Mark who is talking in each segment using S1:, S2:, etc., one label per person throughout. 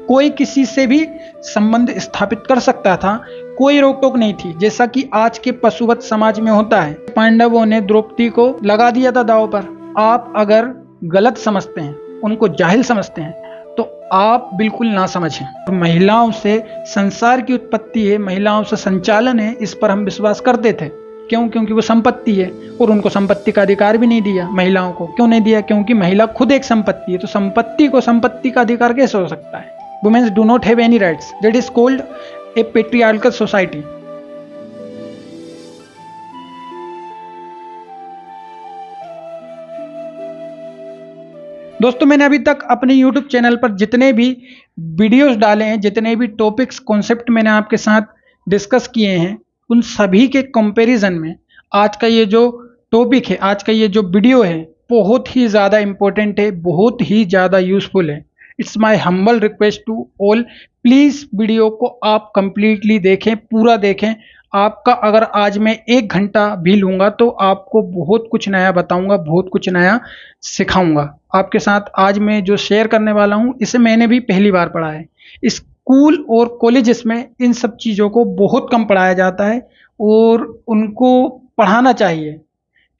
S1: कोई किसी से भी संबंध स्थापित कर सकता था, कोई रोक टोक नहीं थी, जैसा कि आज के पशुवत समाज में होता है। पांडवों ने द्रौपदी को लगा दिया था दांव पर। आप अगर गलत समझते हैं, उनको जाहिल समझते हैं, तो आप बिल्कुल ना समझें। महिलाओं से संसार की उत्पत्ति है, महिलाओं से संचालन है, इस पर हम विश्वास करते थे। क्यों? क्योंकि वो संपत्ति है और उनको संपत्ति का अधिकार भी नहीं दिया महिलाओं को। क्यों नहीं दिया? क्योंकि महिला खुद एक संपत्ति है, तो संपत्ति को संपत्ति का अधिकार कैसे हो सकता है? Womens do not have any rights, that is called a patriarchal society. दोस्तों, मैंने अभी तक अपने YouTube चैनल पर जितने भी वीडियोस डाले हैं, जितने भी टॉपिक्स कॉन्सेप्ट मैंने आपके साथ डिस्कस किए हैं, उन सभी के कंपैरिजन में आज का ये जो टॉपिक है, आज का ये जो वीडियो है, बहुत ही ज़्यादा इम्पोर्टेंट है, बहुत ही ज़्यादा यूजफुल है। It's my humble request to all, please video को आप कंप्लीटली देखें, पूरा देखें। आपका अगर आज मैं 1 घंटा भी लूँगा तो आपको बहुत कुछ नया बताऊँगा, बहुत कुछ नया सिखाऊँगा आपके साथ। आज मैं जो शेयर करने वाला हूँ, इसे मैंने भी पहली बार पढ़ा है। स्कूल और कॉलेजेस में इन सब चीज़ों को बहुत कम पढ़ाया जाता है और उनको पढ़ाना चाहिए,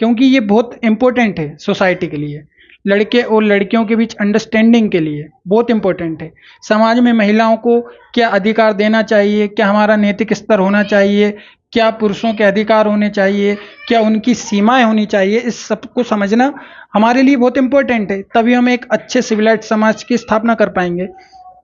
S1: क्योंकि ये बहुत इम्पोर्टेंट है सोसाइटी के लिए, लड़के और लड़कियों के बीच अंडरस्टैंडिंग के लिए बहुत इम्पोर्टेंट है। समाज में महिलाओं को क्या अधिकार देना चाहिए, क्या हमारा नैतिक स्तर होना चाहिए, क्या पुरुषों के अधिकार होने चाहिए, क्या उनकी सीमाएं होनी चाहिए, इस सब को समझना हमारे लिए बहुत इम्पोर्टेंट है। तभी हम एक अच्छे सिविलाइज समाज की स्थापना कर पाएंगे।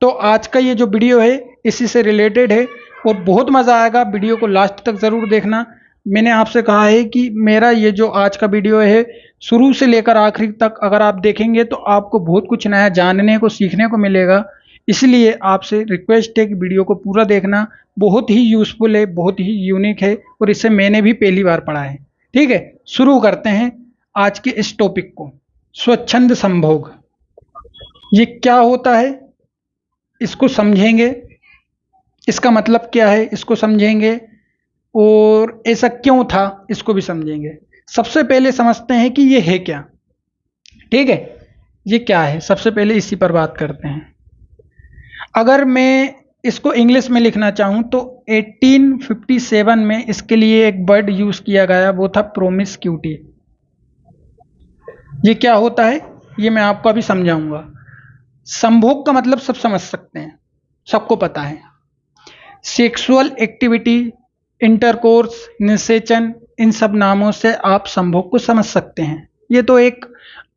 S1: तो आज का ये जो वीडियो है इसी से रिलेटेड है और बहुत मज़ा आएगा। वीडियो को लास्ट तक ज़रूर देखना। मैंने आपसे कहा है कि मेरा ये जो आज का वीडियो है, शुरू से लेकर आखिरी तक अगर आप देखेंगे तो आपको बहुत कुछ नया जानने को, सीखने को मिलेगा। इसलिए आपसे रिक्वेस्ट है कि वीडियो को पूरा देखना। बहुत ही यूज़फुल है, बहुत ही यूनिक है और इसे मैंने भी पहली बार पढ़ा है। ठीक है, शुरू करते हैं आज के इस टॉपिक को। स्वच्छंद संभोग, ये क्या होता है इसको समझेंगे, इसका मतलब क्या है इसको समझेंगे, और ऐसा क्यों था इसको भी समझेंगे। सबसे पहले समझते हैं कि ये है क्या। ठीक है, ये क्या है, सबसे पहले इसी पर बात करते हैं। अगर मैं इसको इंग्लिश में लिखना चाहूँ तो 1857 में इसके लिए एक वर्ड यूज़ किया गया, वो था प्रोमिस्क्यूटी। ये क्या होता है ये मैं आपको अभी समझाऊंगा। संभोग का मतलब सब समझ सकते हैं, सबको पता है। सेक्सुअल एक्टिविटी, इंटरकोर्स, निषेचन, इन सब नामों से आप संभोग को समझ सकते हैं। ये तो एक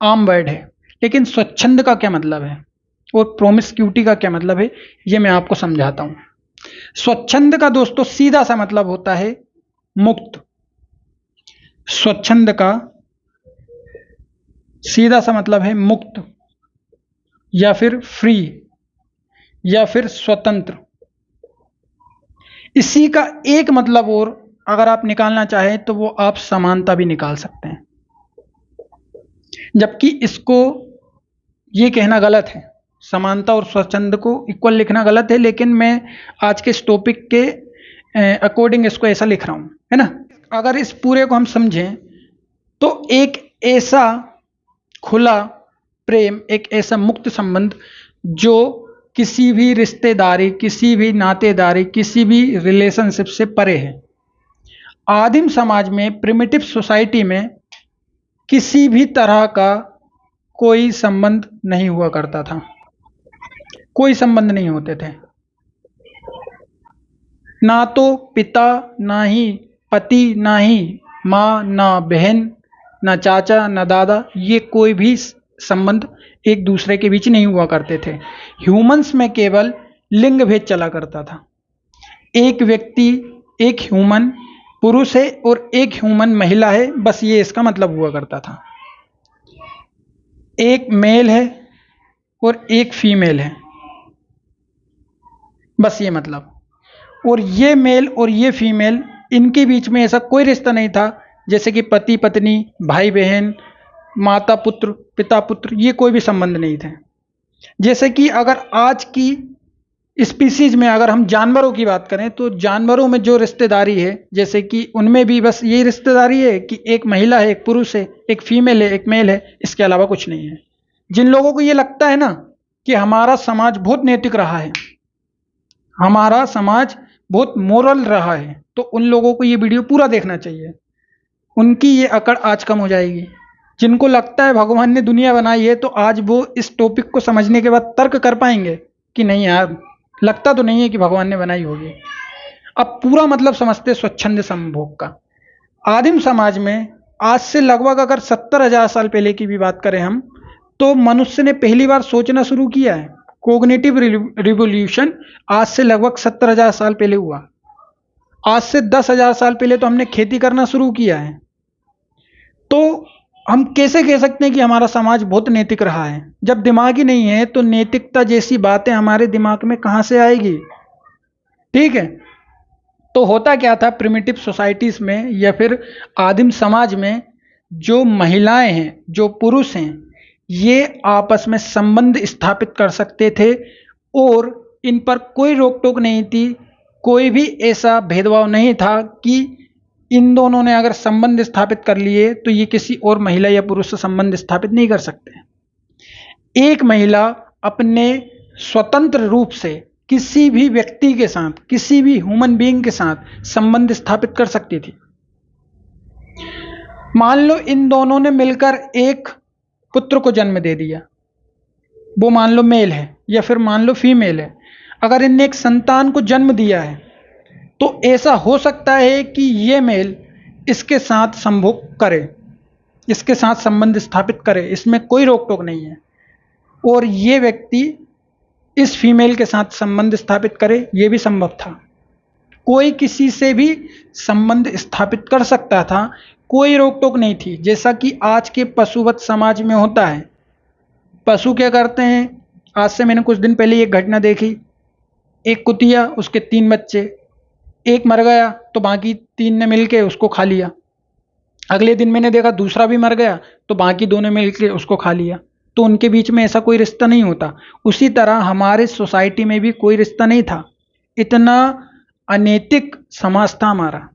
S1: आम वर्ड है, लेकिन स्वच्छंद का क्या मतलब है और प्रोमिस्क्यूटी का क्या मतलब है ये मैं आपको समझाता हूँ। स्वच्छंद का दोस्तों सीधा सा मतलब होता है मुक्त। स्वच्छंद का सीधा सा मतलब है मुक्त या फिर फ्री या फिर स्वतंत्र। इसी का एक मतलब और अगर आप निकालना चाहें तो वो आप समानता भी निकाल सकते हैं, जबकि इसको ये कहना गलत है। समानता और स्वच्छंद को इक्वल लिखना गलत है, लेकिन मैं आज के इस टॉपिक के अकॉर्डिंग इसको ऐसा लिख रहा हूँ, है ना। अगर इस पूरे को हम समझें तो एक ऐसा खुला प्रेम, एक ऐसा मुक्त संबंध जो किसी भी रिश्तेदारी, किसी भी नातेदारी, किसी भी रिलेशनशिप से परे है। आदिम समाज में, प्रिमिटिव सोसाइटी में किसी भी तरह का कोई संबंध नहीं हुआ करता था, कोई संबंध नहीं होते थे। ना तो पिता, ना ही पति, ना ही माँ, ना बहन, ना चाचा, ना दादा, ये कोई भी संबंध एक दूसरे के बीच नहीं हुआ करते थे। ह्यूमंस में केवल लिंग भेद चला करता था। एक व्यक्ति, एक ह्यूमन पुरुष है और एक ह्यूमन महिला है, बस ये इसका मतलब हुआ करता था। एक मेल है और एक फीमेल है, बस ये मतलब। और ये मेल और ये फीमेल, इनके बीच में ऐसा कोई रिश्ता नहीं था जैसे कि पति पत्नी, भाई बहन, माता पुत्र, पिता पुत्र, ये कोई भी संबंध नहीं थे। जैसे कि अगर आज की स्पीसीज में अगर हम जानवरों की बात करें तो जानवरों में जो रिश्तेदारी है, जैसे कि उनमें भी बस यही रिश्तेदारी है कि एक महिला है, एक पुरुष है, एक फीमेल है, एक मेल है, इसके अलावा कुछ नहीं है। जिन लोगों को ये लगता है ना कि हमारा समाज बहुत नैतिक रहा है, हमारा समाज बहुत मोरल रहा है, तो उन लोगों को ये वीडियो पूरा देखना चाहिए। उनकी ये अकड़ आज कम हो जाएगी। जिनको लगता है भगवान ने दुनिया बनाई है, तो आज वो इस टॉपिक को समझने के बाद तर्क कर पाएंगे कि नहीं यार, लगता तो नहीं है कि भगवान ने बनाई होगी। अब पूरा मतलब समझते स्वच्छंद संभोग का। आदिम समाज में आज से लगभग अगर 70,000 साल पहले की भी बात करें हम, तो मनुष्य ने पहली बार सोचना शुरू किया है। कोग्निटिव रिवोल्यूशन आज से लगभग 70,000 साल पहले हुआ। आज से 10,000 साल पहले तो हमने खेती करना शुरू किया है। तो हम कैसे कह सकते हैं कि हमारा समाज बहुत नैतिक रहा है? जब दिमाग ही नहीं है तो नैतिकता जैसी बातें हमारे दिमाग में कहां से आएगी? ठीक है, तो होता क्या था प्रिमिटिव सोसाइटीज में या फिर आदिम समाज में, जो महिलाएं हैं, जो पुरुष हैं, ये आपस में संबंध स्थापित कर सकते थे और इन पर कोई रोक टोक नहीं थी। कोई भी ऐसा भेदभाव नहीं था कि इन दोनों ने अगर संबंध स्थापित कर लिए तो ये किसी और महिला या पुरुष से संबंध स्थापित नहीं कर सकते। एक महिला अपने स्वतंत्र रूप से किसी भी व्यक्ति के साथ, किसी भी ह्यूमन बीइंग के साथ संबंध स्थापित कर सकती थी। मान लो इन दोनों ने मिलकर एक पुत्र को जन्म दे दिया, वो मान लो मेल है या फिर मान लो फीमेल है। अगर इनने एक संतान को जन्म दिया है तो ऐसा हो सकता है कि ये मेल इसके साथ संभोग करे, इसके साथ संबंध स्थापित करे, इसमें कोई रोक टोक नहीं है। और ये व्यक्ति इस फीमेल के साथ संबंध स्थापित करे, ये भी संभव था। कोई किसी से भी संबंध स्थापित कर सकता था, कोई रोक टोक नहीं थी। जैसा कि आज के पशुवत समाज में होता है। पशु क्या करते हैं? आज से मैंने कुछ दिन पहले एक घटना देखी, एक कुतिया, उसके 3 बच्चे, एक मर गया तो बाकी 3 ने मिलके उसको खा लिया। अगले दिन मैंने देखा दूसरा भी मर गया तो बाकी 2 ने मिलके उसको खा लिया। तो उनके बीच में ऐसा कोई रिश्ता नहीं होता। उसी तरह हमारे सोसाइटी में भी कोई रिश्ता नहीं था। इतना अनैतिक समाज था हमारा।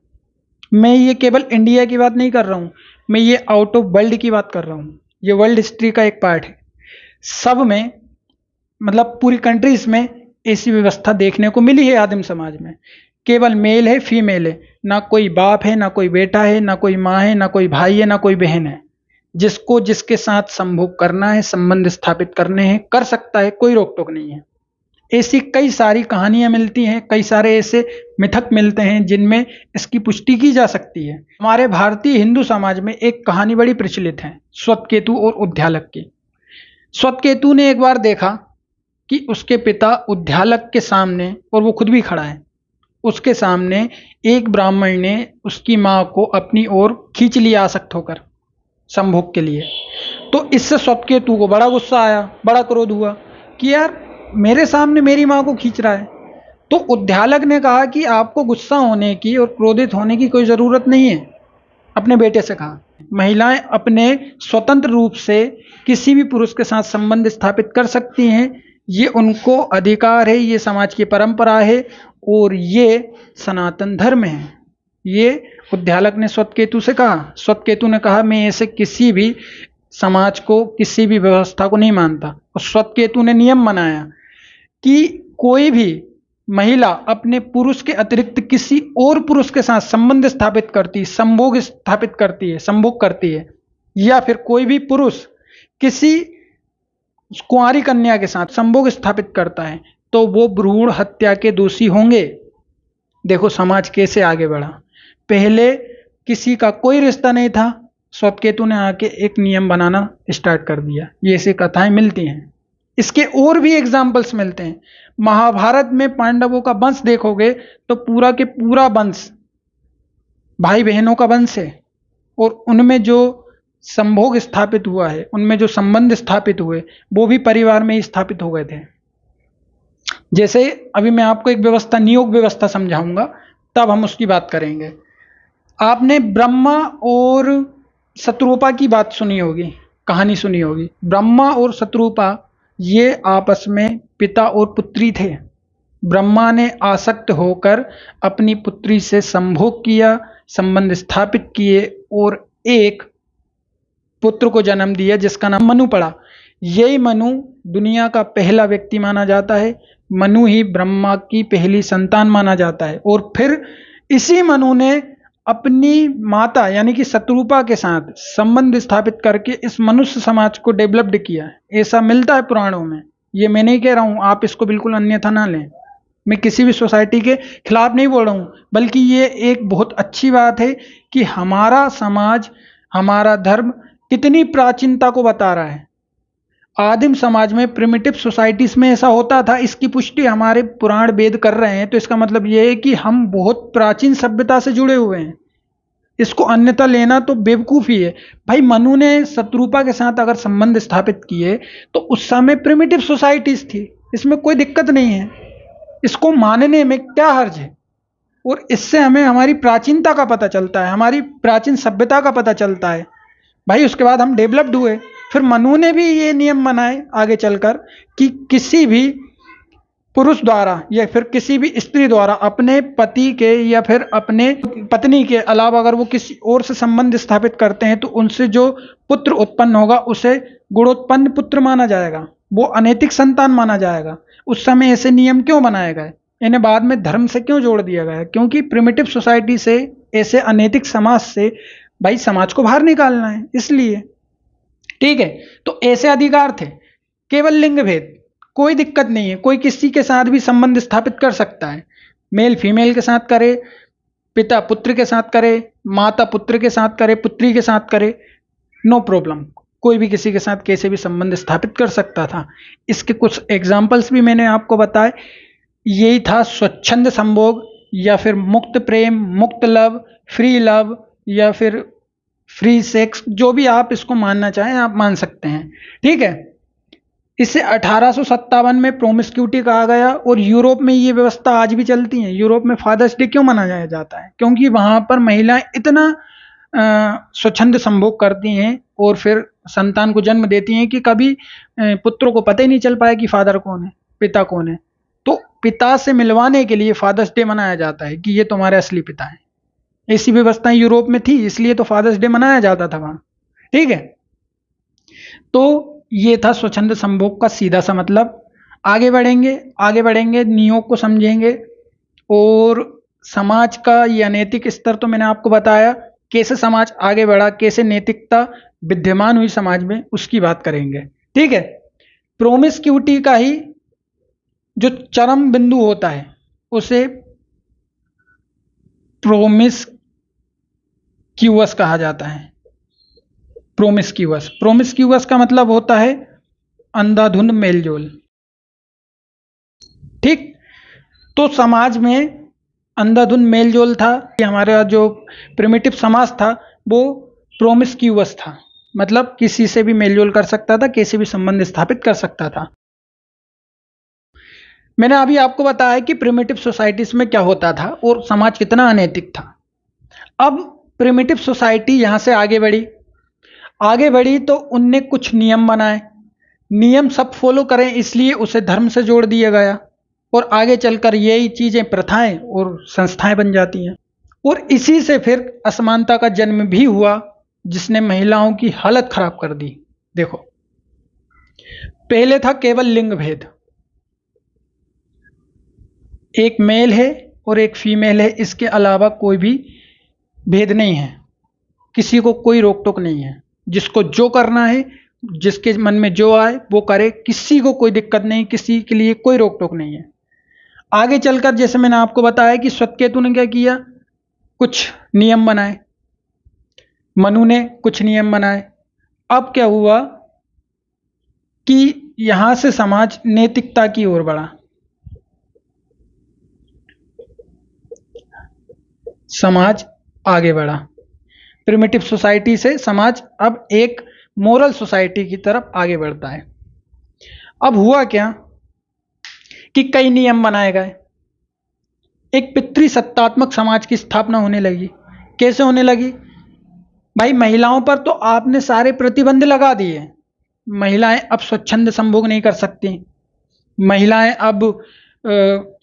S1: मैं ये केवल इंडिया की बात नहीं कर रहा हूँ, मैं ये आउट ऑफ वर्ल्ड की बात कर रहा हूँ। ये वर्ल्ड हिस्ट्री का एक पार्ट है। सब में, मतलब पूरी कंट्रीज में ऐसी व्यवस्था देखने को मिली है आदिम समाज में। केवल मेल है, फीमेल है, ना कोई बाप है, ना कोई बेटा है, ना कोई माँ है, ना कोई भाई है, ना कोई बहन है। जिसको जिसके साथ संभोग करना है, संबंध स्थापित करने हैं, कर सकता है, कोई रोक टोक नहीं है। ऐसी कई सारी कहानियां मिलती हैं, कई सारे ऐसे मिथक मिलते हैं जिनमें इसकी पुष्टि की जा सकती है। हमारे भारतीय हिंदू समाज में एक कहानी बड़ी प्रचलित है, श्वेतकेतु और उद्यालक की। श्वेतकेतु ने एक बार देखा कि उसके पिता उद्यालक के सामने, और वो खुद भी खड़ा है, उसके सामने एक ब्राह्मण ने उसकी मां को अपनी ओर खींच लिया आसक्त होकर संभोग के लिए। तो इससे श्वेतकेतु को बड़ा गुस्सा आया, बड़ा क्रोध हुआ कि यार मेरे सामने मेरी मां को खींच रहा है। तो उद्यालक ने कहा कि आपको गुस्सा होने की और क्रोधित होने की कोई ज़रूरत नहीं है। अपने बेटे से कहा, महिलाएं अपने स्वतंत्र रूप से किसी भी पुरुष के साथ संबंध स्थापित कर सकती हैं, ये उनको अधिकार है, ये समाज की परंपरा है और ये सनातन धर्म है। ये उद्यालक ने श्वेतकेतु से कहा। श्वेतकेतु ने कहा मैं ऐसे किसी भी समाज को, किसी भी व्यवस्था को नहीं मानता। और श्वेतकेतु ने नियम बनाया कि कोई भी महिला अपने पुरुष के अतिरिक्त किसी और पुरुष के साथ संबंध स्थापित करती, संभोग स्थापित करती है, संभोग करती है, या फिर कोई भी पुरुष किसी कुंवारी कन्या के साथ संभोग स्थापित करता है तो वो भ्रूण हत्या के दोषी होंगे। देखो समाज कैसे आगे बढ़ा। पहले किसी का कोई रिश्ता नहीं था, श्वेतकेतु ने आके एक नियम बनाना स्टार्ट कर दिया। ये ऐसी कथाएं मिलती हैं। इसके और भी एग्जाम्पल्स मिलते हैं। महाभारत में पांडवों का वंश देखोगे तो पूरा के पूरा वंश भाई बहनों का वंश है, और उनमें जो संभोग स्थापित हुआ है, उनमें जो संबंध स्थापित हुए, वो भी परिवार में ही स्थापित हो गए थे। जैसे अभी मैं आपको एक व्यवस्था, नियोग व्यवस्था समझाऊंगा, तब हम उसकी बात करेंगे। आपने ब्रह्मा और शत्रुपा की बात सुनी होगी, कहानी सुनी होगी। ब्रह्मा और शत्रुपा ये आपस में पिता और पुत्री थे। ब्रह्मा ने आसक्त होकर अपनी पुत्री से संभोग किया, संबंध स्थापित किए और एक पुत्र को जन्म दिया जिसका नाम मनु पड़ा। यही मनु दुनिया का पहला व्यक्ति माना जाता है। मनु ही ब्रह्मा की पहली संतान माना जाता है। और फिर इसी मनु ने अपनी माता यानी कि शत्रुपा के साथ संबंध स्थापित करके इस मनुष्य समाज को डेवलप्ड किया है। ऐसा मिलता है पुराणों में। ये मैं नहीं कह रहा हूं, आप इसको बिल्कुल अन्यथा ना लें। मैं किसी भी सोसाइटी के खिलाफ नहीं बोल रहा हूं, बल्कि ये एक बहुत अच्छी बात है कि हमारा समाज, हमारा धर्म कितनी प्राचीनता को बता रहा है। आदिम समाज में, प्रिमिटिव सोसाइटीज में ऐसा होता था, इसकी पुष्टि हमारे पुराण वेद कर रहे हैं। तो इसका मतलब यह है कि हम बहुत प्राचीन सभ्यता से जुड़े हुए हैं। इसको अन्यथा लेना तो बेवकूफ़ी है। भाई मनु ने शत्रुपा के साथ अगर संबंध स्थापित किए तो उस समय प्रिमिटिव सोसाइटीज थी, इसमें कोई दिक्कत नहीं है। इसको मानने में क्या हर्ज है? और इससे हमें हमारी प्राचीनता का पता चलता है, हमारी प्राचीन सभ्यता का पता चलता है। भाई उसके बाद हम डेवलप्ड हुए। फिर मनु ने भी ये नियम बनाए आगे चलकर कि किसी भी पुरुष द्वारा या फिर किसी भी स्त्री द्वारा अपने पति के या फिर अपने पत्नी के अलावा अगर वो किसी और से संबंध स्थापित करते हैं तो उनसे जो पुत्र उत्पन्न होगा उसे गुणोत्पन्न पुत्र माना जाएगा, वो अनैतिक संतान माना जाएगा। उस समय ऐसे नियम क्यों बनाए गए? इन्हें बाद में धर्म से क्यों जोड़ दिया गया? क्योंकि प्रिमिटिव सोसाइटी से, ऐसे अनैतिक समाज से भाई समाज को बाहर निकालना है, इसलिए। ठीक है, तो ऐसे अधिकार थे। केवल लिंग भेद, कोई दिक्कत नहीं है, कोई किसी के साथ भी संबंध स्थापित कर सकता है। मेल फीमेल के साथ करे, पिता पुत्र के साथ करे, माता पुत्र के साथ करे, पुत्री के साथ करे, नो प्रॉब्लम। कोई भी किसी के साथ कैसे भी संबंध स्थापित कर सकता था। इसके कुछ एग्जाम्पल्स भी मैंने आपको बताए। यही था स्वच्छंद संभोग या फिर मुक्त प्रेम, मुक्त लव, फ्री लव या फिर फ्री सेक्स, जो भी आप इसको मानना चाहें आप मान सकते हैं। ठीक है, इसे 1857 में प्रोमिस्क्यूटी कहा गया। और यूरोप में ये व्यवस्था आज भी चलती है। यूरोप में फादर्स डे क्यों मनाया जाता है? क्योंकि वहां पर महिलाएं इतना स्वच्छंद संभोग करती हैं और फिर संतान को जन्म देती हैं कि कभी पुत्रों को पता ही नहीं चल पाया कि फादर कौन है, पिता कौन है। तो पिता से मिलवाने के लिए फादर्स डे मनाया जाता है कि ये तुम्हारे असली पिता है। ऐसी व्यवस्थाएं यूरोप में थी, इसलिए तो फादर्स डे मनाया जाता था वहां। ठीक है, तो ये था स्वच्छंद संभोग का सीधा सा मतलब। आगे बढ़ेंगे, नियोग को समझेंगे और समाज का ये अनैतिक स्तर तो मैंने आपको बताया, कैसे समाज आगे बढ़ा, कैसे नैतिकता विद्यमान हुई समाज में, उसकी बात करेंगे। ठीक है, प्रोमिस्क्यूटी का ही जो चरम बिंदु होता है उसे प्रोमिस्क्यूअस कहा जाता है। प्रोमिस्क्यूअस का मतलब होता है अंधाधुंध मेलजोल। ठीक, तो समाज में अंधाधुंध मेलजोल था। हमारा जो प्रिमिटिव समाज था वो प्रोमिस्क्यूअस था, मतलब किसी से भी मेलजोल कर सकता था, किसी भी संबंध स्थापित कर सकता था। मैंने अभी आपको बताया कि प्रिमिटिव सोसाइटीज में क्या होता था और समाज कितना अनैतिक था। अब प्रिमिटिव सोसाइटी यहां से आगे बढ़ी तो उनने कुछ नियम बनाए। नियम सब फॉलो करें इसलिए उसे धर्म से जोड़ दिया गया और आगे चलकर यही चीजें, प्रथाएं और संस्थाएं बन जाती हैं। और इसी से फिर असमानता का जन्म भी हुआ जिसने महिलाओं की हालत खराब कर दी। देखो, पहले था केवल लिंग भेद, एक मेल है और एक फीमेल है, इसके अलावा कोई भी भेद नहीं है, किसी को कोई रोक टोक नहीं है। जिसको जो करना है, जिसके मन में जो आए वो करे, किसी को कोई दिक्कत नहीं, किसी के लिए कोई रोक टोक नहीं है। आगे चलकर जैसे मैंने आपको बताया कि श्वेतकेतु ने क्या किया, कुछ नियम बनाए, मनु ने कुछ नियम बनाए। अब क्या हुआ कि यहां से समाज नैतिकता की ओर बढ़ा, समाज आगे बढ़ा। प्रिमिटिव सोसाइटी से समाज अब एक मोरल सोसाइटी की तरफ आगे बढ़ता है। अब हुआ क्या कि कई नियम बनाए गए, एक पितृसत्तात्मक समाज की स्थापना होने लगी। कैसे होने लगी? भाई महिलाओं पर तो आपने सारे प्रतिबंध लगा दिए। महिलाएं अब स्वच्छंद संभोग नहीं कर सकती, महिलाएं अब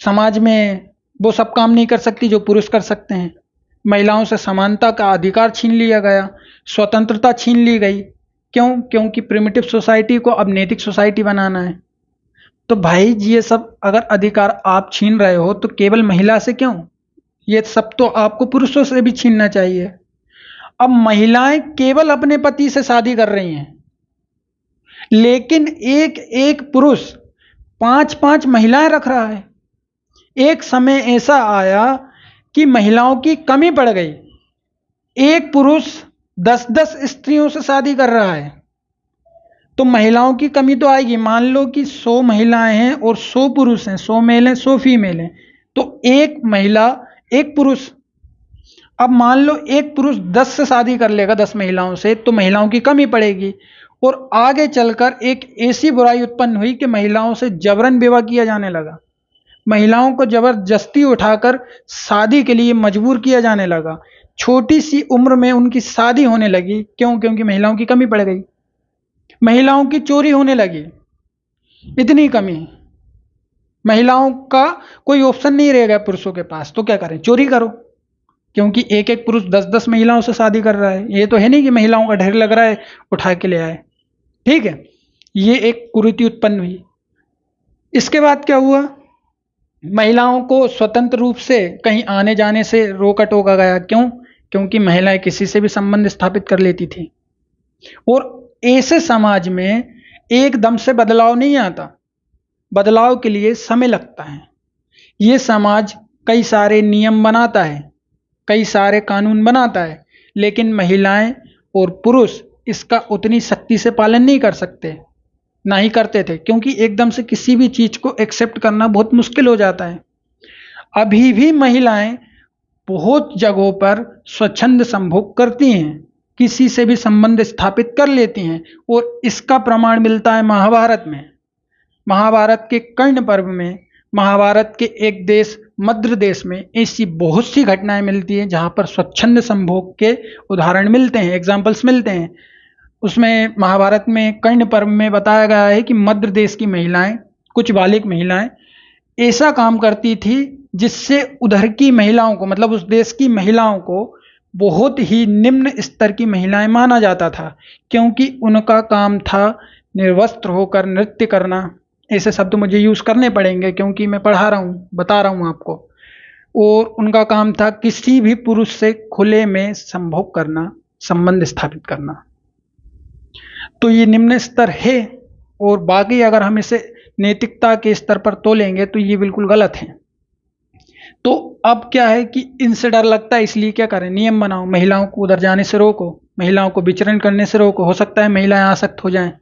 S1: समाज में वो सब काम नहीं कर सकती जो पुरुष कर सकते हैं। महिलाओं से समानता का अधिकार छीन लिया गया, स्वतंत्रता छीन ली गई। क्यों? क्योंकि प्रिमिटिव सोसाइटी को अब नैतिक सोसाइटी बनाना है। तो भाई ये सब अगर अधिकार आप छीन रहे हो तो केवल महिला से क्यों? ये सब तो आपको पुरुषों से भी छीनना चाहिए। अब महिलाएं केवल अपने पति से शादी कर रही हैं, लेकिन एक एक पुरुष 5-5 महिलाएं रख रहा है। एक समय ऐसा आया कि महिलाओं की कमी पड़ गई, एक पुरुष 10-10 स्त्रियों से शादी कर रहा है, तो महिलाओं की कमी तो आएगी। मान लो कि 100 महिलाएं हैं और 100 पुरुष हैं, 100 मेल हैं 100 फीमेल हैं, तो एक महिला एक पुरुष। अब मान लो एक पुरुष 10 से शादी कर लेगा, 10 महिलाओं से, तो महिलाओं की कमी पड़ेगी। और आगे चलकर एक ऐसी बुराई उत्पन्न हुई कि महिलाओं से जबरन विवाह किया जाने लगा, महिलाओं को जबरदस्ती उठाकर शादी के लिए मजबूर किया जाने लगा। छोटी सी उम्र में उनकी शादी होने लगी। क्यों? क्योंकि महिलाओं की कमी पड़ गई। महिलाओं की चोरी होने लगी, इतनी कमी, महिलाओं का कोई ऑप्शन नहीं रह गया पुरुषों के पास, तो क्या करें? चोरी करो। क्योंकि एक एक पुरुष 10-10 महिलाओं से शादी कर रहा है, ये तो है नहीं कि महिलाओं का ढेर लग रहा है उठा के ले आए। ठीक है, ये एक कुरीति उत्पन्न हुई। इसके बाद क्या हुआ? महिलाओं को स्वतंत्र रूप से कहीं आने जाने से रोका टोका गया। क्यों? क्योंकि महिलाएं किसी से भी संबंध स्थापित कर लेती थी। और ऐसे समाज में एकदम से बदलाव नहीं आता, बदलाव के लिए समय लगता है। ये समाज कई सारे नियम बनाता है, कई सारे कानून बनाता है, लेकिन महिलाएं और पुरुष इसका उतनी सख्ती से पालन नहीं कर सकते, ना ही करते थे, क्योंकि एकदम से किसी भी चीज को एक्सेप्ट करना बहुत मुश्किल हो जाता है। अभी भी महिलाएं बहुत जगहों पर स्वच्छंद संभोग करती हैं, किसी से भी संबंध स्थापित कर लेती हैं, और इसका प्रमाण मिलता है महाभारत में। महाभारत के कर्ण पर्व में, महाभारत के एक देश मद्र देश में ऐसी बहुत सी घटनाएं मिलती हैं जहां पर स्वच्छंद संभोग के उदाहरण मिलते हैं, एग्जाम्पल्स मिलते हैं। उसमें महाभारत में कर्ण पर्व में बताया गया है कि मद्र देश की महिलाएं, कुछ बालिक महिलाएं ऐसा काम करती थी जिससे उधर की महिलाओं को, मतलब उस देश की महिलाओं को बहुत ही निम्न स्तर की महिलाएं माना जाता था, क्योंकि उनका काम था निर्वस्त्र होकर नृत्य करना। ऐसे शब्द मुझे यूज करने पड़ेंगे क्योंकि मैं पढ़ा रहा हूँ, बता रहा हूँ आपको। और उनका काम था किसी भी पुरुष से खुले में संभोग करना, संबंध स्थापित करना। तो ये निम्न स्तर है, और बाकी अगर हम इसे नैतिकता के स्तर पर तोलेंगे तो ये बिल्कुल गलत है। तो अब क्या है कि इनसे डर लगता है, इसलिए क्या करें? नियम बनाओ, महिलाओं को उधर जाने से रोको, महिलाओं को विचरण करने से रोको। हो सकता है महिलाएं आसक्त हो जाएं,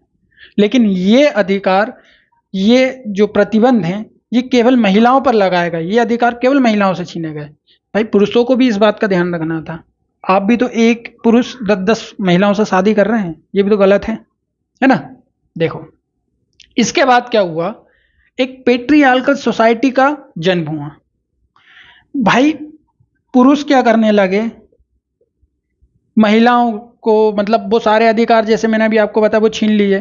S1: लेकिन ये अधिकार, ये जो प्रतिबंध हैं, ये केवल महिलाओं पर लगाए गए, ये अधिकार केवल महिलाओं से छीने गए। भाई पुरुषों को भी इस बात का ध्यान रखना था। आप भी तो एक पुरुष 10-10 महिलाओं से शादी कर रहे हैं, ये भी तो गलत है ना? देखो, इसके बाद क्या हुआ? एक पेट्रियार्कल सोसाइटी का जन्म हुआ। भाई पुरुष क्या करने लगे? महिलाओं को, मतलब वो सारे अधिकार जैसे मैंने अभी आपको बताया वो छीन लिए।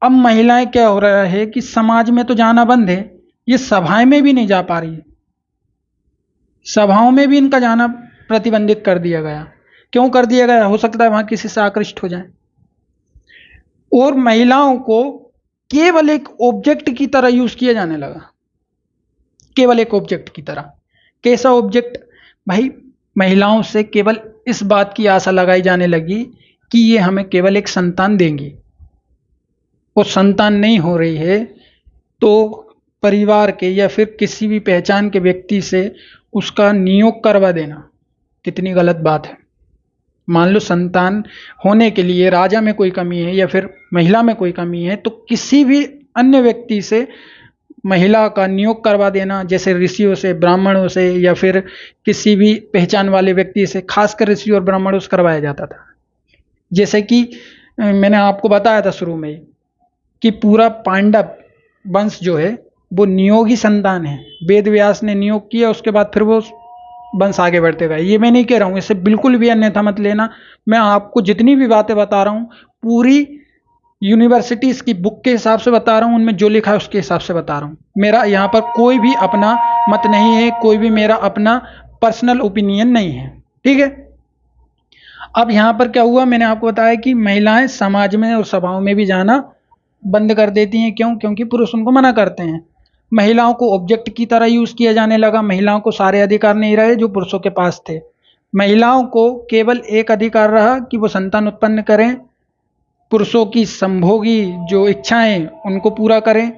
S1: अब महिलाएं, क्या हो रहा है कि समाज में तो जाना बंद है, ये सभाएं में भी नहीं जा पा रही है, सभाओं में भी इनका जाना प्रतिबंधित कर दिया गया। क्यों कर दिया गया? हो सकता है वहां किसी से आकृष्ट हो जाए। और महिलाओं को केवल एक ऑब्जेक्ट की तरह यूज किया जाने लगा, केवल एक ऑब्जेक्ट की तरह। कैसा ऑब्जेक्ट? भाई महिलाओं से केवल इस बात की आशा लगाई जाने लगी कि ये हमें केवल एक संतान देंगी, और संतान नहीं हो रही है तो परिवार के या फिर किसी भी पहचान के व्यक्ति से उसका नियोग करवा देना कितनी गलत बात है। मान लो संतान होने के लिए राजा में कोई कमी है या फिर महिला में कोई कमी है, तो किसी भी अन्य व्यक्ति से महिला का नियोग करवा देना, जैसे ऋषियों से, ब्राह्मणों से, या फिर किसी भी पहचान वाले व्यक्ति से, खासकर ऋषि और ब्राह्मणों से करवाया जाता था। जैसे कि मैंने आपको बताया था शुरू में कि पूरा पांडव वंश जो है वो नियोगी संतान है। वेद व्यास ने नियोग किया, उसके बाद फिर वो वंश आगे बढ़ते गए। ये मैं नहीं कह रहा हूँ, इससे बिल्कुल भी अन्यथा मत लेना। मैं आपको जितनी भी बातें बता रहा हूँ पूरी यूनिवर्सिटीज की बुक के हिसाब से बता रहा हूँ, उनमें जो लिखा है उसके हिसाब से बता रहा हूँ। मेरा यहाँ पर कोई भी अपना मत नहीं है, कोई भी मेरा अपना पर्सनल ओपिनियन नहीं है, ठीक है। अब यहाँ पर क्या हुआ, मैंने आपको बताया कि महिलाएं समाज में और सभाओं में भी जाना बंद कर देती हैं। क्यों? क्योंकि पुरुष उनको मना करते हैं। महिलाओं को ऑब्जेक्ट की तरह यूज़ किया जाने लगा। महिलाओं को सारे अधिकार नहीं रहे जो पुरुषों के पास थे। महिलाओं को केवल एक अधिकार रहा कि वो संतान उत्पन्न करें, पुरुषों की संभोगी जो इच्छाएं उनको पूरा करें,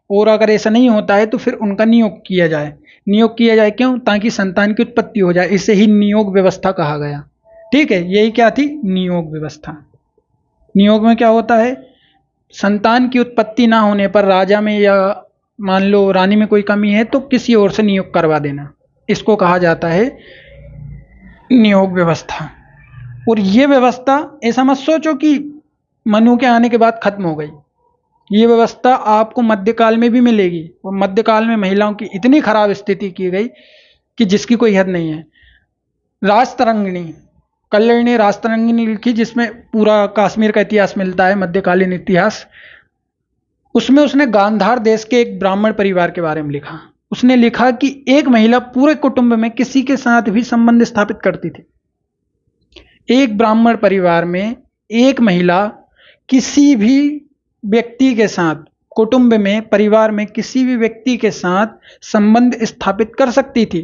S1: और अगर ऐसा नहीं होता है तो फिर उनका नियोग किया जाए। नियोग किया जाए क्यों? ताकि संतान की उत्पत्ति हो जाए। इसे ही नियोग व्यवस्था कहा गया। ठीक है, यही क्या थी? नियोग व्यवस्था। नियोग में क्या होता है? संतान की उत्पत्ति ना होने पर राजा में या मान लो रानी में कोई कमी है तो किसी और से नियोग करवा देना, इसको कहा जाता है नियोग व्यवस्था। और ये व्यवस्था ऐसा मत सोचो कि मनु के आने के बाद खत्म हो गई। ये व्यवस्था आपको मध्यकाल में भी मिलेगी। और मध्यकाल में महिलाओं की इतनी खराब स्थिति की गई कि जिसकी कोई हद नहीं है। राजतरंगिणी, कल्याणी राजतरंगिणी लिखी, जिसमें पूरा कश्मीर का इतिहास मिलता है, मध्यकालीन इतिहास। उसमें उसने गांधार देश के एक ब्राह्मण परिवार के बारे में लिखा। उसने लिखा कि एक महिला पूरे कुटुंब में किसी के साथ भी संबंध स्थापित करती थी। एक ब्राह्मण परिवार में एक महिला किसी भी व्यक्ति के साथ, कुटुंब में, परिवार में किसी भी व्यक्ति के साथ संबंध स्थापित कर सकती थी,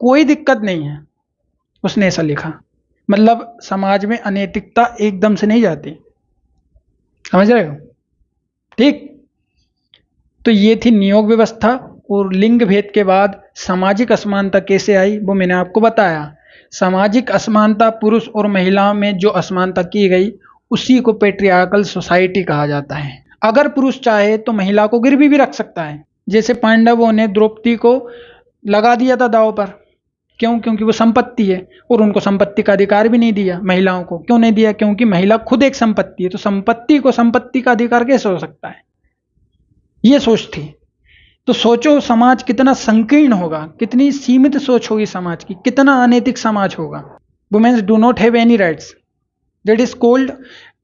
S1: कोई दिक्कत नहीं है। उसने ऐसा लिखा। मतलब समाज में अनैतिकता एकदम से नहीं जाती, समझ रहे हो? ठीक, तो ये थी नियोग व्यवस्था। और लिंग भेद के बाद सामाजिक असमानता कैसे आई वो मैंने आपको बताया। सामाजिक असमानता, पुरुष और महिलाओं में जो असमानता की गई उसी को पेट्रियार्कल सोसाइटी कहा जाता है। अगर पुरुष चाहे तो महिला को गिरवी भी रख सकता है, जैसे पांडवों ने द्रौपदी को लगा दिया था दांव पर। क्यों? क्योंकि वो संपत्ति है, और उनको संपत्ति का अधिकार भी नहीं दिया महिलाओं को। क्यों नहीं दिया? क्योंकि महिला खुद एक संपत्ति है, तो संपत्ति को संपत्ति का अधिकार कैसे हो सकता है? ये सोच थी। तो सोचो समाज कितना संकीर्ण होगा, कितनी सीमित सोच होगी समाज की, कितना अनैतिक समाज होगा। Womens do not have any rights, that is called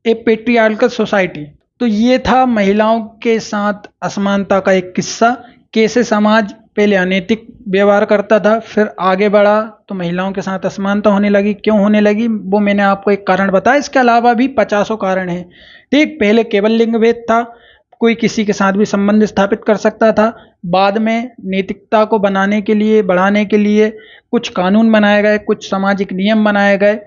S1: a patriarchal society. तो ये था महिलाओं के साथ असमानता का एक किस्सा। कैसे समाज पहले अनैतिक व्यवहार करता था, फिर आगे बढ़ा तो महिलाओं के साथ असमानता होने लगी। क्यों होने लगी वो मैंने आपको एक कारण बताया। इसके अलावा भी 50 कारण हैं। ठीक, पहले केवल लिंग भेद था, कोई किसी के साथ भी संबंध स्थापित कर सकता था। बाद में नैतिकता को बनाने के लिए, बढ़ाने के लिए कुछ कानून बनाए गए, कुछ सामाजिक नियम बनाए गए,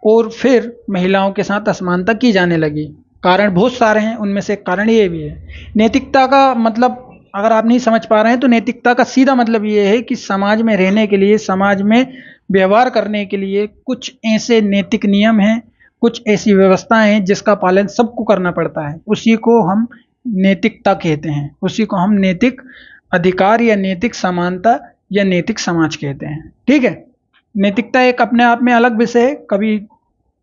S1: और फिर महिलाओं के साथ असमानता की जाने लगी। कारण बहुत सारे हैं, उनमें से एक कारण ये भी है। नैतिकता का मतलब अगर आप नहीं समझ पा रहे हैं तो नैतिकता का सीधा मतलब ये है कि समाज में रहने के लिए, समाज में व्यवहार करने के लिए कुछ ऐसे नैतिक नियम हैं, कुछ ऐसी व्यवस्थाएं हैं जिसका पालन सबको करना पड़ता है। उसी को हम नैतिकता कहते हैं, उसी को हम नैतिक अधिकार या नैतिक समानता या नैतिक समाज कहते हैं। ठीक है, नैतिकता एक अपने आप में अलग विषय है। कभी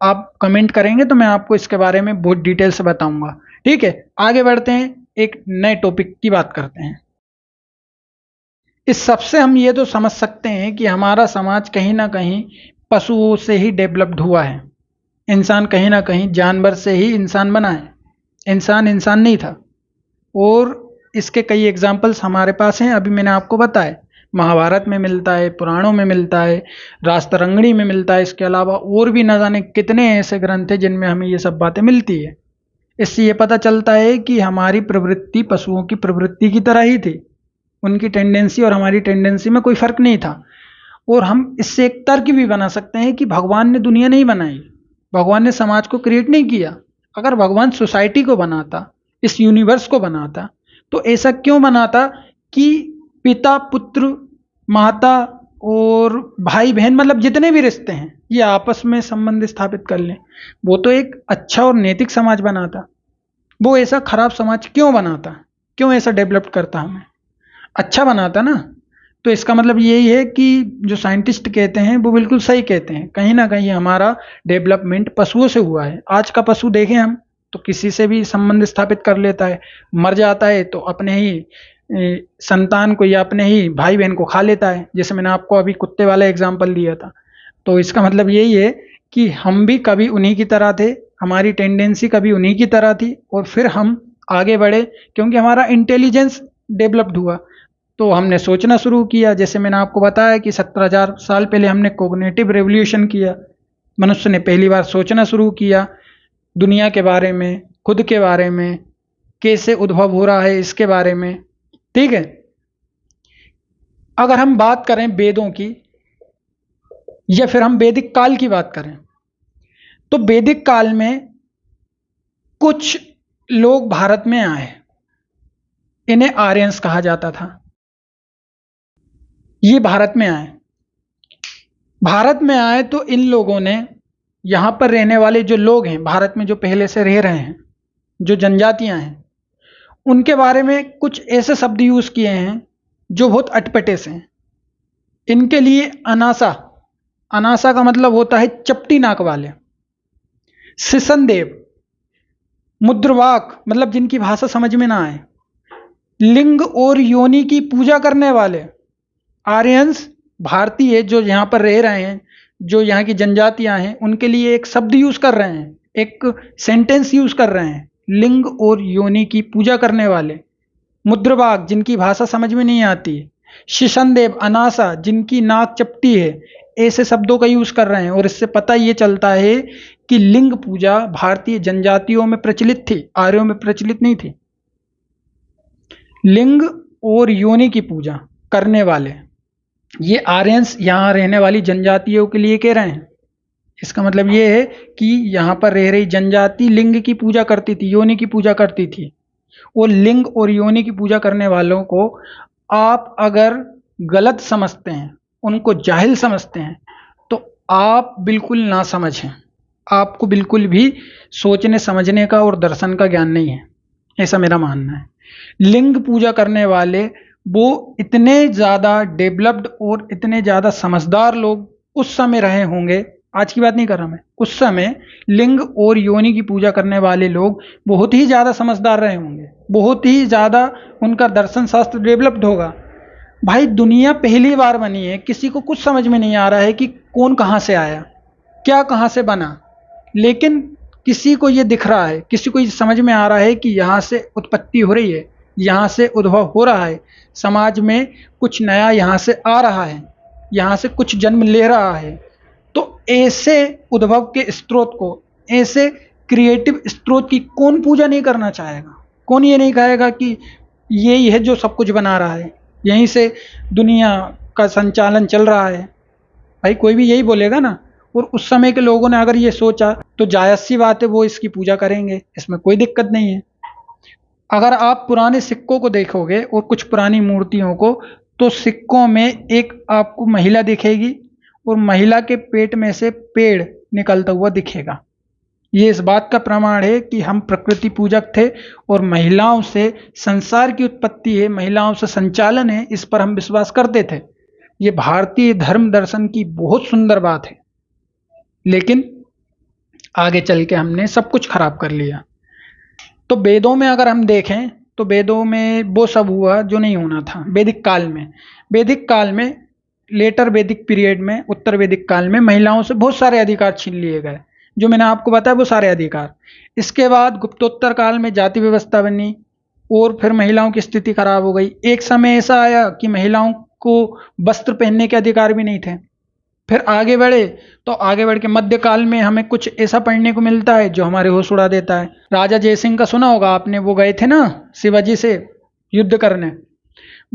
S1: आप कमेंट करेंगे तो मैं आपको इसके बारे में बहुत डिटेल से बताऊंगा। ठीक है, आगे बढ़ते हैं, एक नए टॉपिक की बात करते हैं। इस सबसे हम ये तो समझ सकते हैं कि हमारा समाज कहीं ना कहीं पशुओं से ही डेवलप्ड हुआ है। इंसान कहीं ना कहीं जानवर से ही इंसान बना है, इंसान इंसान नहीं था। और इसके कई एग्जाम्पल्स हमारे पास हैं, अभी मैंने आपको बताया। महाभारत में मिलता है, पुराणों में मिलता है, राजतरंगिणी में मिलता है। इसके अलावा और भी न जाने कितने ऐसे ग्रंथ हैं जिनमें हमें ये सब बातें मिलती है। इससे ये पता चलता है कि हमारी प्रवृत्ति पशुओं की प्रवृत्ति की तरह ही थी। उनकी टेंडेंसी और हमारी टेंडेंसी में कोई फर्क नहीं था। और हम इससे एक तर्क भी बना सकते हैं कि भगवान ने दुनिया नहीं बनाई, भगवान ने समाज को क्रिएट नहीं किया। अगर भगवान सोसाइटी को बनाता, इस यूनिवर्स को बनाता, तो ऐसा क्यों बनाता कि पिता पुत्र, माता और भाई बहन, मतलब जितने भी रिश्ते हैं ये आपस में संबंध स्थापित कर लें। वो तो एक अच्छा और नैतिक समाज बनाता। वो ऐसा खराब समाज क्यों बनाता? क्यों ऐसा डेवलप करता? हमें अच्छा बनाता ना। तो इसका मतलब यही है कि जो साइंटिस्ट कहते हैं वो बिल्कुल सही कहते हैं। कहीं ना कहीं हमारा डेवलपमेंट पशुओं से हुआ है। आज का पशु देखें हम तो किसी से भी संबंध स्थापित कर लेता है, मर जाता है तो अपने ही संतान को या अपने ही भाई बहन को खा लेता है। जैसे मैंने आपको अभी कुत्ते वाला एग्जाम्पल दिया था। तो इसका मतलब यही है कि हम भी कभी उन्हीं की तरह थे, हमारी टेंडेंसी कभी उन्हीं की तरह थी, और फिर हम आगे बढ़े क्योंकि हमारा इंटेलिजेंस डेवलप्ड हुआ। तो हमने सोचना शुरू किया। जैसे मैंने आपको बताया कि 17,000 साल पहले हमने कोग्निटिव रेवोल्यूशन किया। मनुष्य ने पहली बार सोचना शुरू किया दुनिया के बारे में, खुद के बारे में, कैसे उद्भव हो रहा है इसके बारे में। ठीक है, अगर हम बात करें वेदों की या फिर हम वैदिक काल की बात करें, तो वैदिक काल में कुछ लोग भारत में आए, इन्हें आर्यंस कहा जाता था। ये भारत में आए, भारत में आए तो इन लोगों ने यहां पर रहने वाले जो लोग हैं, भारत में जो पहले से रह रहे हैं, जो जनजातियां हैं, उनके बारे में कुछ ऐसे शब्द यूज किए हैं जो बहुत अटपटे से हैं। इनके लिए अनासा, अनासा का मतलब होता है चपटी नाक वाले, शिशनदेव, मुद्रवाक मतलब जिनकी भाषा समझ में ना आए, लिंग और योनि की पूजा करने वाले। आर्यंस भारतीय जो यहां पर रह रहे हैं, जो यहाँ की जनजातियां हैं, उनके लिए एक शब्द यूज कर रहे हैं, एक सेंटेंस यूज कर रहे हैं, लिंग और योनि की पूजा करने वाले। मुद्रवाक जिनकी भाषा समझ में नहीं आती, शिशनदेव, अनासा जिनकी नाक चपटी है, ऐसे शब्दों का यूज कर रहे हैं। और इससे पता ये चलता है कि लिंग पूजा भारतीय जनजातियों में प्रचलित थी, आर्यों में प्रचलित नहीं थी। लिंग और योनि की पूजा करने वाले ये आर्यंस यहां रहने वाली जनजातियों के लिए कह रहे हैं। इसका मतलब ये है कि यहां पर रह रही जनजाति लिंग की पूजा करती थी, योनि की पूजा करती थी। और लिंग और योनि की पूजा करने वालों को आप अगर गलत समझते हैं, उनको जाहिल समझते हैं, तो आप बिल्कुल ना समझें, आपको बिल्कुल भी सोचने समझने का और दर्शन का ज्ञान नहीं है, ऐसा मेरा मानना है। लिंग पूजा करने वाले वो इतने ज़्यादा डेवलप्ड और इतने ज़्यादा समझदार लोग उस समय रहे होंगे, आज की बात नहीं कर रहा मैं, उस समय लिंग और योनि की पूजा करने वाले लोग बहुत ही ज़्यादा समझदार रहे होंगे, बहुत ही ज़्यादा उनका दर्शन शास्त्र डेवलप्ड होगा। भाई दुनिया पहली बार बनी है, किसी को कुछ समझ में नहीं आ रहा है कि कौन कहाँ से आया, क्या कहाँ से बना, लेकिन किसी को ये दिख रहा है, किसी को ये समझ में आ रहा है कि यहाँ से उत्पत्ति हो रही है, यहाँ से उद्भव हो रहा है, समाज में कुछ नया यहाँ से आ रहा है, यहाँ से कुछ जन्म ले रहा है। तो ऐसे उद्भव के स्रोत को, ऐसे क्रिएटिव स्रोत की कौन पूजा नहीं करना चाहेगा? कौन ये नहीं कहेगा कि यही है जो सब कुछ बना रहा है, यहीं से दुनिया का संचालन चल रहा है? भाई कोई भी यही बोलेगा ना। और उस समय के लोगों ने अगर ये सोचा तो जायज़ सी बात है, वो इसकी पूजा करेंगे, इसमें कोई दिक्कत नहीं है। अगर आप पुराने सिक्कों को देखोगे और कुछ पुरानी मूर्तियों को, तो सिक्कों में एक आपको महिला दिखेगी और महिला के पेट में से पेड़ निकलता हुआ दिखेगा। ये इस बात का प्रमाण है कि हम प्रकृति पूजक थे और महिलाओं से संसार की उत्पत्ति है, महिलाओं से संचालन है, इस पर हम विश्वास करते थे। ये भारतीय धर्म दर्शन की बहुत सुंदर बात है, लेकिन आगे चल के हमने सब कुछ खराब कर लिया। तो वेदों में अगर हम देखें तो वेदों में वो सब हुआ जो नहीं होना था वैदिक काल में। वैदिक काल में, लेटर वैदिक पीरियड में, उत्तर वैदिक काल में महिलाओं से बहुत सारे अधिकार छीन लिए गए, जो मैंने आपको बताया वो सारे अधिकार। इसके बाद गुप्तोत्तर काल में जाति व्यवस्था बनी और फिर महिलाओं की स्थिति खराब हो गई। एक समय ऐसा आया कि महिलाओं को वस्त्र पहनने के अधिकार भी नहीं थे। फिर आगे बढ़े तो आगे बढ़ के मध्यकाल में हमें कुछ ऐसा पढ़ने को मिलता है जो हमारे होश उड़ा देता है। राजा जयसिंह का सुना होगा आपने, वो गए थे ना शिवाजी से युद्ध करने,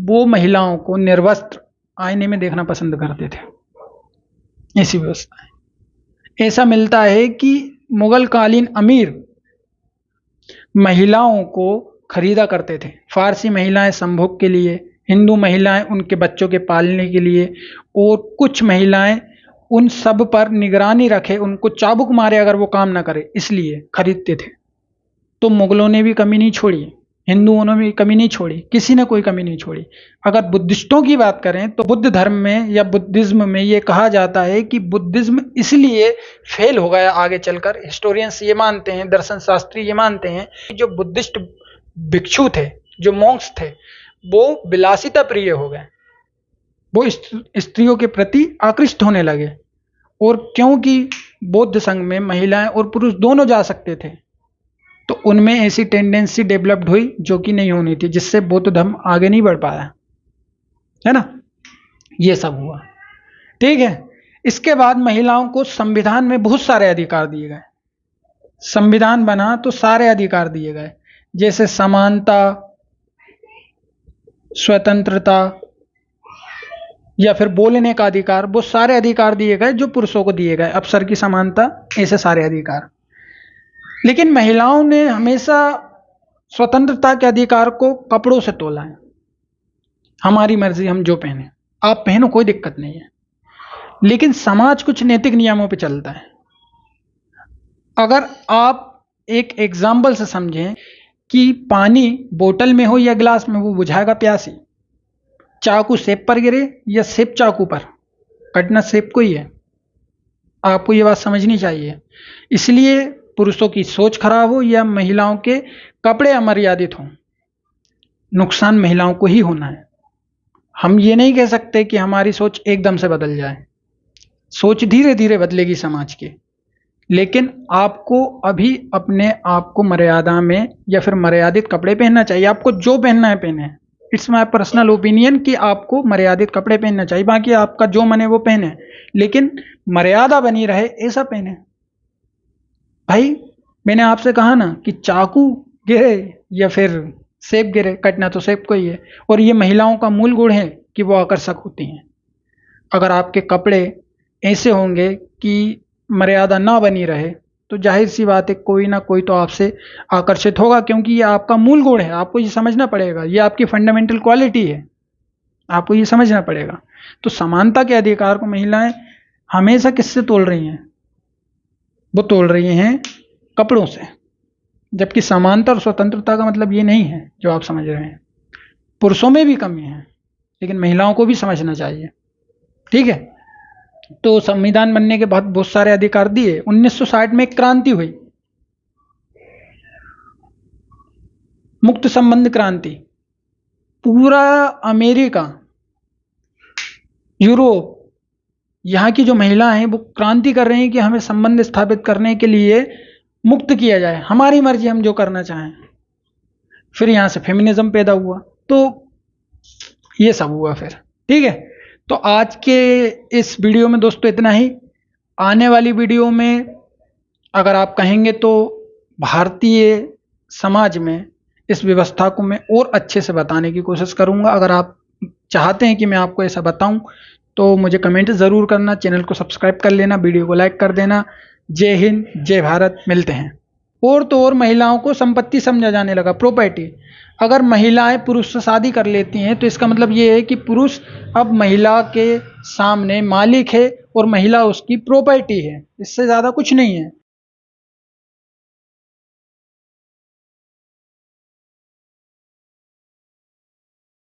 S1: वो महिलाओं को निर्वस्त्र आईने में देखना पसंद करते थे। ऐसी व्यवस्था है। ऐसा मिलता है कि मुगल कालीन अमीर महिलाओं को खरीदा करते थे। फारसी महिलाएं संभोग के लिए, हिंदू महिलाएं उनके बच्चों के पालने के लिए, और कुछ महिलाएं उन सब पर निगरानी रखे, उनको चाबुक मारे अगर वो काम ना करे, इसलिए खरीदते थे। तो मुगलों ने भी कमी नहीं छोड़ी, हिंदुओं ने भी कमी नहीं छोड़ी, किसी ने कोई कमी नहीं छोड़ी। अगर बुद्धिस्टों की बात करें तो बुद्ध धर्म में या बुद्धिज्म में ये कहा जाता है कि बुद्धिज्म इसलिए फेल हो गया आगे चलकर। हिस्टोरियंस ये मानते हैं, दर्शन शास्त्री ये मानते हैं कि जो बुद्धिस्ट भिक्षु थे, जो मॉन्क्स थे, वो विलासिता प्रिय हो गए, वो स्त्रियों के प्रति आकृष्ट होने लगे। और क्योंकि बौद्ध संघ में महिलाएं और पुरुष दोनों जा सकते थे, तो उनमें ऐसी टेंडेंसी डेवलप्ड हुई जो कि नहीं होनी थी, जिससे बौद्ध धर्म आगे नहीं बढ़ पाया, है ना। ये सब हुआ, ठीक है। इसके बाद महिलाओं को संविधान में बहुत सारे अधिकार दिए गए। संविधान बना तो सारे अधिकार दिए गए, जैसे समानता, स्वतंत्रता या फिर बोलने का अधिकार, वो सारे अधिकार दिए गए जो पुरुषों को दिए गए। अवसर की समानता, ऐसे सारे अधिकार। लेकिन महिलाओं ने हमेशा स्वतंत्रता के अधिकार को कपड़ों से तोला है। हमारी मर्जी, हम जो पहने, आप पहनो, कोई दिक्कत नहीं है। लेकिन समाज कुछ नैतिक नियमों पे चलता है। अगर आप एक एग्जाम्पल से समझें कि पानी बोतल में हो या गिलास में, वो बुझाएगा प्यासी। चाकू सेब पर गिरे या सेब चाकू पर, कटना सेब को ही है। आपको ये बात समझनी चाहिए। इसलिए पुरुषों की सोच खराब हो या महिलाओं के कपड़े अमर्यादित हों, नुकसान महिलाओं को ही होना है। हम ये नहीं कह सकते कि हमारी सोच एकदम से बदल जाए। सोच धीरे धीरे बदलेगी समाज की। लेकिन आपको अभी अपने आप को मर्यादा में या फिर मर्यादित कपड़े पहनना चाहिए। आपको जो पहनना है पहने। इट्स माय पर्सनल ओपिनियन कि आपको मर्यादित कपड़े पहनना चाहिए। बाकी आपका जो मन है वो पहने, लेकिन मर्यादा बनी रहे ऐसा पहने। भाई, मैंने आपसे कहा ना कि चाकू गिरे या फिर सेब गिरे, कटना तो सेब को ही है। और ये महिलाओं का मूल गुण है कि वो आकर्षक होती हैं। अगर आपके कपड़े ऐसे होंगे कि मर्यादा ना बनी रहे, तो जाहिर सी बात है कोई ना कोई तो आपसे आकर्षित होगा, क्योंकि ये आपका मूल गुण है। आपको ये समझना पड़ेगा, ये आपकी फंडामेंटल क्वालिटी है, आपको ये समझना पड़ेगा। तो समानता के अधिकार को महिलाएं हमेशा किससे तोल रही हैं? वो तोल रही हैं कपड़ों से। जबकि समानता और स्वतंत्रता का मतलब ये नहीं है जो आप समझ रहे हैं। पुरुषों में भी कमी है, लेकिन महिलाओं को भी समझना चाहिए। ठीक है। तो संविधान बनने के बाद बहुत सारे अधिकार दिए। 1960 में एक क्रांति हुई, मुक्त संबंध क्रांति। पूरा अमेरिका, यूरोप, यहाँ की जो महिलाएं हैं वो क्रांति कर रही हैं कि हमें संबंध स्थापित करने के लिए मुक्त किया जाए, हमारी मर्जी, हम जो करना चाहें। फिर यहाँ से फेमिनिज्म पैदा हुआ, तो ये सब हुआ फिर। ठीक है। तो आज के इस वीडियो में दोस्तों इतना ही। आने वाली वीडियो में अगर आप कहेंगे तो भारतीय समाज में इस व्यवस्था को मैं और अच्छे से बताने की कोशिश करूंगा। अगर आप चाहते हैं कि मैं आपको ऐसा बताऊं तो मुझे कमेंट ज़रूर करना, चैनल को सब्सक्राइब कर लेना, वीडियो को लाइक कर देना। जय हिंद, जय भारत, मिलते हैं। और तो और महिलाओं को संपत्ति समझा जाने लगा, प्रॉपर्टी। अगर महिलाएं पुरुष से शादी कर लेती हैं तो इसका मतलब ये है कि पुरुष अब महिला के सामने मालिक है और महिला उसकी प्रॉपर्टी है। इससे ज़्यादा कुछ नहीं है।